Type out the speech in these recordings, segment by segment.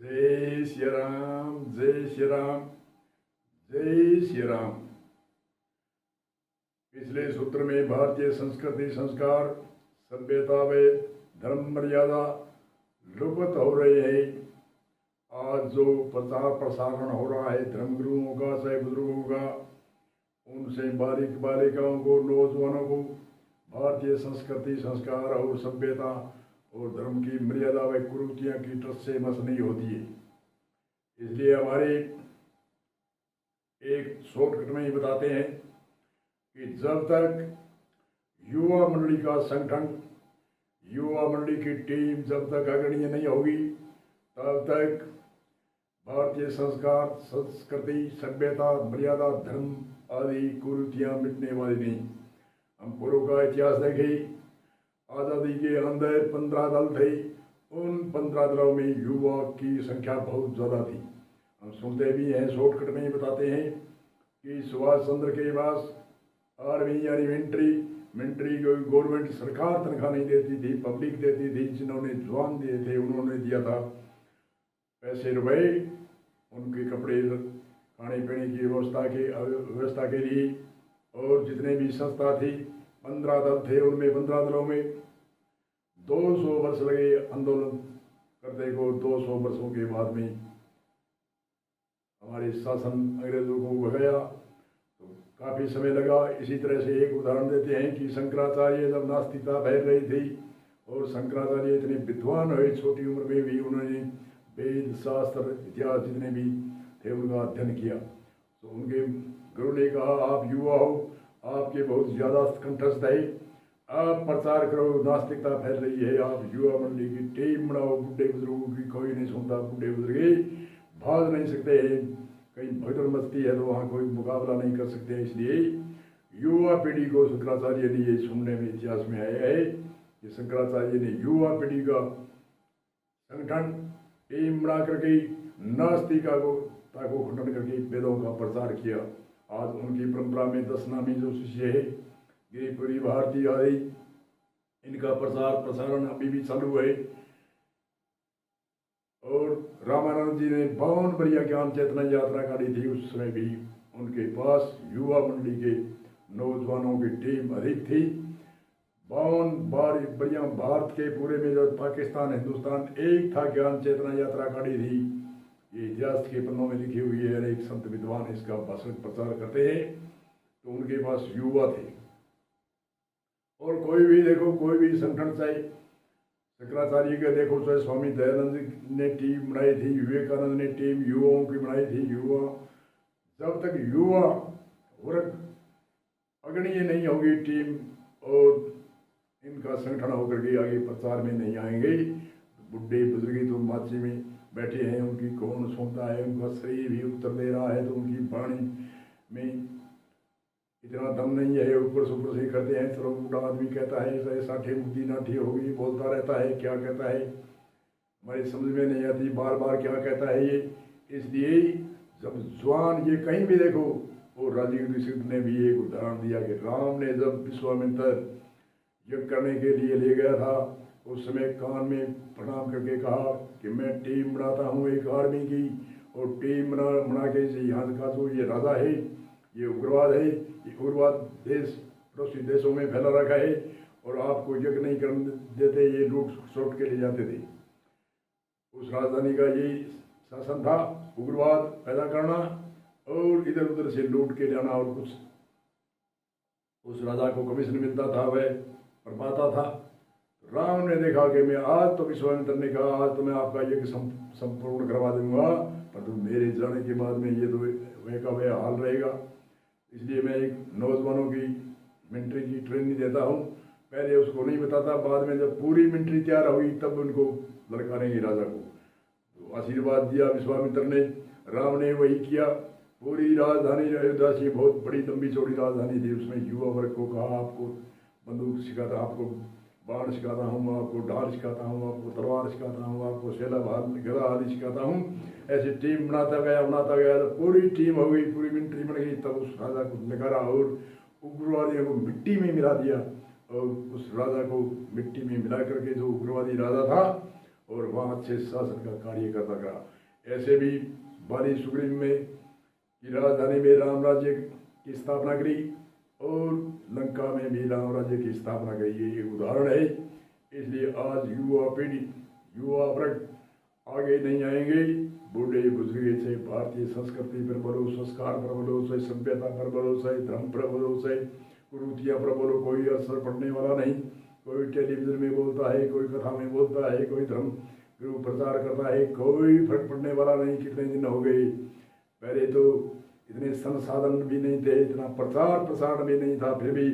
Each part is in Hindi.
जय श्री राम, जय श्री राम, जय श्री राम। पिछले सूत्र में भारतीय संस्कृति, संस्कार, सभ्यता व धर्म मर्यादा लुप्त हो रही है। आज जो प्रचार प्रसारण हो रहा है धर्म गुरुओं का, चाहे बुजुर्गों का, उनसे बालिक बालिकाओं को, नौजवानों को भारतीय संस्कृति, संस्कार और सभ्यता और धर्म की मर्यादा व कुरीतियां की टच से मस नहीं होती है। इसलिए हमारे एक शॉर्टकट में ही बताते हैं कि जब तक युवा मंडली का संगठन, युवा मंडली की टीम जब तक अग्रणीय नहीं होगी, तब तक भारतीय संस्कार, संस्कृति, सभ्यता, मर्यादा, धर्म आदि कुरीतियां मिटने वाली नहीं। हम पूर्व का इतिहास देखें, आज़ादी के अंदर 15 दल थे। उन 15 दलों में युवा की संख्या बहुत ज़्यादा थी। हम सुनते भी हैं, शॉर्टकट में ही बताते हैं कि सुभाष चंद्र के पास आर्मी यानी मिलिट्री को गवर्नमेंट सरकार तनख्वाह नहीं देती थी, पब्लिक देती थी। जिन्होंने जवान दिए थे उन्होंने दिया था पैसे रुपए उनके कपड़े, खाने पीने की व्यवस्था के लिए। और जितने भी संस्था थी, 15 दल थे, उनमें 15 दलों में 200 वर्ष लगे आंदोलन करते को। 200 वर्षों के बाद में हमारे शासन अंग्रेजों को भगाया तो काफ़ी समय लगा। इसी तरह से एक उदाहरण देते हैं कि शंकराचार्य जब नास्तिकता फैल रही थी और शंकराचार्य इतने विद्वान हुए, छोटी उम्र में भी उन्होंने वेद, शास्त्र, इतिहास जितने भी थे उनका अध्ययन किया। तो उनके गुरु ने कहा, आप युवा हो, आपके बहुत ज़्यादा कंठस्थ है, आप प्रचार करो, नास्तिकता फैल रही है, आप युवा मंडली की टीम बनाओ। बुढ़े बुजुर्गों की कोई नहीं सुनता, बुढ़े बुजुर्ग भाग नहीं सकते हैं, कहीं भगदड़ मचती है तो वहाँ कोई मुकाबला नहीं कर सकते हैं। इसलिए युवा पीढ़ी को शंकराचार्य ने, ये सुनने में इतिहास में आया है कि शंकराचार्य ने युवा पीढ़ी का संगठन, टीम बना करके नास्तिकता को खंडन करके वेदों का प्रचार किया। आज उनकी परंपरा में 10 नामी जो शिष्य है, गिरिपुरी, भारती आदि, इनका प्रचार प्रसारण अभी भी चालू है। और रामानंद जी ने 52 बढ़िया ज्ञान चेतना यात्रा काटी थी। उस समय भी उनके पास युवा मंडली के नौजवानों की टीम अधिक थी। 52 बढ़िया, भारत के पूरे में जो पाकिस्तान, हिंदुस्तान एक था, ज्ञान चेतना यात्रा काटी थी। ये इतिहास के पन्नों में लिखी हुई है। अनेक संत विद्वान इसका भाषण प्रचार करते हैं। तो उनके पास युवा थे। और कोई भी देखो, कोई भी संगठन, चाहे शंकराचार्य के देखो, चाहे स्वामी दयानंद ने टीम बनाई थी, विवेकानंद ने टीम युवाओं की बनाई थी। युवा जब तक युवा वर्ग अग्रणीय नहीं होगी टीम और इनका संगठन होकर के आगे प्रचार में नहीं आएंगे, बुढ़े बुजुर्ग तो माची में बैठे हैं, उनकी कौन सुनता है। उनका शरीर भी उत्तर दे रहा है तो उनकी वाणी में इतना दम नहीं है, ऊपर से करते हैं। चलो बूढ़ा आदमी कहता है, साठे मुद्दी नाठी होगी, बोलता रहता है, क्या कहता है हमारी समझ में नहीं आती, बार बार क्या कहता है ये। इसलिए जब जवान, ये कहीं भी देखो, और राजीव दीक्षित ने भी एक उदाहरण दिया कि राम ने जब विश्वामित्र यज्ञ करने के लिए ले गया था, उस समय कान में प्रणाम करके कहा कि मैं टीम बनाता हूँ एक आर्मी की, और टीम बना के यहाँ का जो ये राजा है, ये उग्रवाद है, ये उग्रवाद देश पड़ोसी देशों में फैला रखा है और आपको यज्ञ नहीं करने देते, ये लूट सोट के ले जाते थे। उस राजधानी का यही शासन था, उग्रवाद पैदा करना और इधर उधर से लूट के जाना। और कुछ उस राजा को कमीशन मिलता था, वह पर पाता था। राम ने देखा कि मैं आज तो, विश्वामित्र ने कहा, आज तो मैं आपका यज्ञ संपूर्ण करवा दूंगा, पर तुम मेरे जाने के बाद में ये तो वह का वह हाल रहेगा। इसलिए मैं एक नौजवानों की मिलिट्री की ट्रेनिंग देता हूँ। पहले उसको नहीं बताता, बाद में जब पूरी मिलिट्री तैयार होगी तब उनको लड़कानेंगे राजा को। तो आशीर्वाद दिया विश्वामित्र ने, राम ने वही किया। पूरी राजधानी अयोध्या से, बहुत बड़ी लंबी चौड़ी राजधानी थी, उसमें युवा वर्ग को कहा, आपको बंदूक सिखाता, आपको बाण सिखाता हूँ, आपको ढाल सिखाता हूँ, आपको तलवार सिखाता हूँ, आपको सेला गदा आदि सिखाता हूँ। ऐसे टीम बनाता गया तो पूरी टीम हो गई, पूरी मिलिट्री बन गई। तब उस राजा को नकारा और उग्रवादियों को मिट्टी में मिला दिया। और उस राजा को मिट्टी में मिला करके, जो उग्रवादी राजा था, और वहाँ अच्छे शासन का कार्य करता रहा। ऐसे भी बाली सुग्रीव में की राजधानी में राम राज्य की स्थापना करी और लंका में भी राम राज्य की स्थापना करी। ये एक उदाहरण है। इसलिए आज युवा पीढ़ी, युवा वर्ग आगे नहीं आएंगे। बूढ़े बुजुर्ग से भारतीय संस्कृति पर भरोसा, संस्कार पर भरोसा, सभ्यता पर भरोसा, धर्म पर भरोसा, कुरीतियाँ पर बोलो, कोई असर पड़ने वाला नहीं। कोई टेलीविजन में बोलता है, कोई कथा में बोलता है, कोई धर्म गुरु प्रचार करता है, कोई फर्क पड़ने वाला नहीं। कितने दिन हो गए, पहले तो इतने संसाधन भी नहीं थे, इतना प्रचार प्रसार भी नहीं था, फिर भी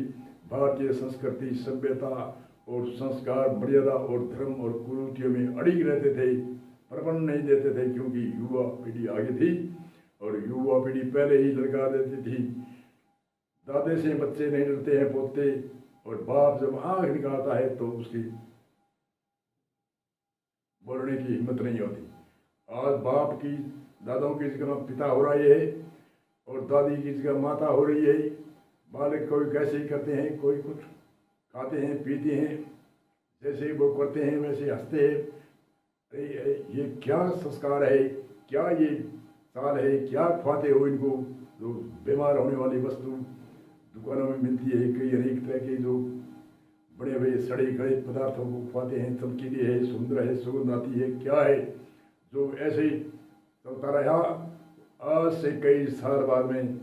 भारतीय संस्कृति, सभ्यता और संस्कार, मर्यादा और धर्म और कुरीतियों में अड़िग रहते थे, प्रबंध नहीं देते थे, क्योंकि युवा पीढ़ी आगे थी। और युवा पीढ़ी पहले ही ललकार देती थी। दादे से बच्चे नहीं डरते हैं पोते, और बाप जब आंख निकालता है तो उसकी बोलने की हिम्मत नहीं होती। आज बाप की, दादाओं की जगह पिता हो रहा है और दादी की जगह माता हो रही है। बालक कोई कैसे ही करते हैं, कोई कुछ खाते हैं, पीते हैं, जैसे वो करते हैं वैसे हंसते हैं। ये क्या संस्कार है, क्या ये साल है, क्या खुआते हो इनको? जो बीमार होने वाली वस्तु दुकानों में मिलती है, कई अनेक तरह के जो बड़े बड़े सड़े गले पदार्थों को खुआते हैं, चमकीले है, सुंदर है, सुगंध आती है, क्या है जो ऐसे चलता रहा। आज से कई साल बाद में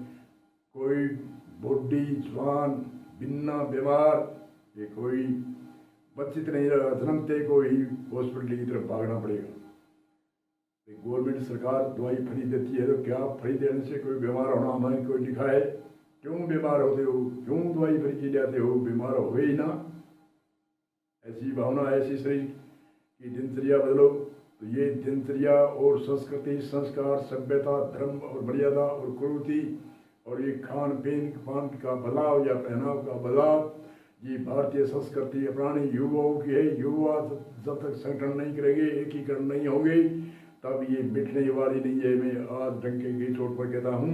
कोई बूढ़ी जवान बिना बीमार, ये कोई बच्चित नहीं रहा, जन्मते को ही हॉस्पिटल की तरफ भागना पड़ेगा। गवर्नमेंट सरकार दवाई फ्री देती है, तो क्या फ्री देने से कोई बीमार होना हमारे कोई लिखा है? क्यों बीमार होते हो, क्यों दवाई फ्री की जाते हो? बीमार हो ही ना। ऐसी भावना, ऐसी शरीर की दिनचर्या बदलो, तो ये दिनचर्या और संस्कृति, संस्कार, सभ्यता, धर्म और मर्यादा और कुरीति और ये खान पीन पान का बदलाव या पहनाव का बदलाव, ये भारतीय संस्कृति अपनानी युवाओं की है। युवा जब तक संगठन नहीं करेंगे, एकीकरण नहीं होंगे, तब ये मिटने वाली नहीं है। मैं आज डंके की चोट पर कहता हूँ,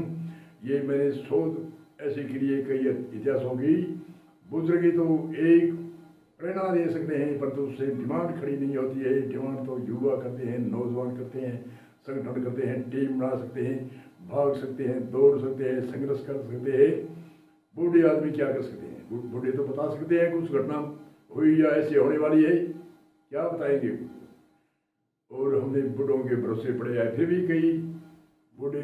ये मैंने शोध ऐसे के लिए कई इतिहासों की बुजुर्गी तो एक प्रेरणा दे सकते हैं, परंतु उससे डिमांड खड़ी नहीं होती है। डिमांड तो युवा करते हैं, नौजवान करते हैं, संगठन करते हैं, टीम बना सकते हैं, भाग सकते हैं, दौड़ सकते हैं, संघर्ष कर सकते हैं। बूढ़े आदमी क्या कर सकते हैं? बूढ़े तो बता सकते हैं कुछ घटना हुई या ऐसी होने वाली है, क्या बताएंगे? और हमने बूढ़ों के भरोसे पड़े हैं, फिर भी कई बूढ़े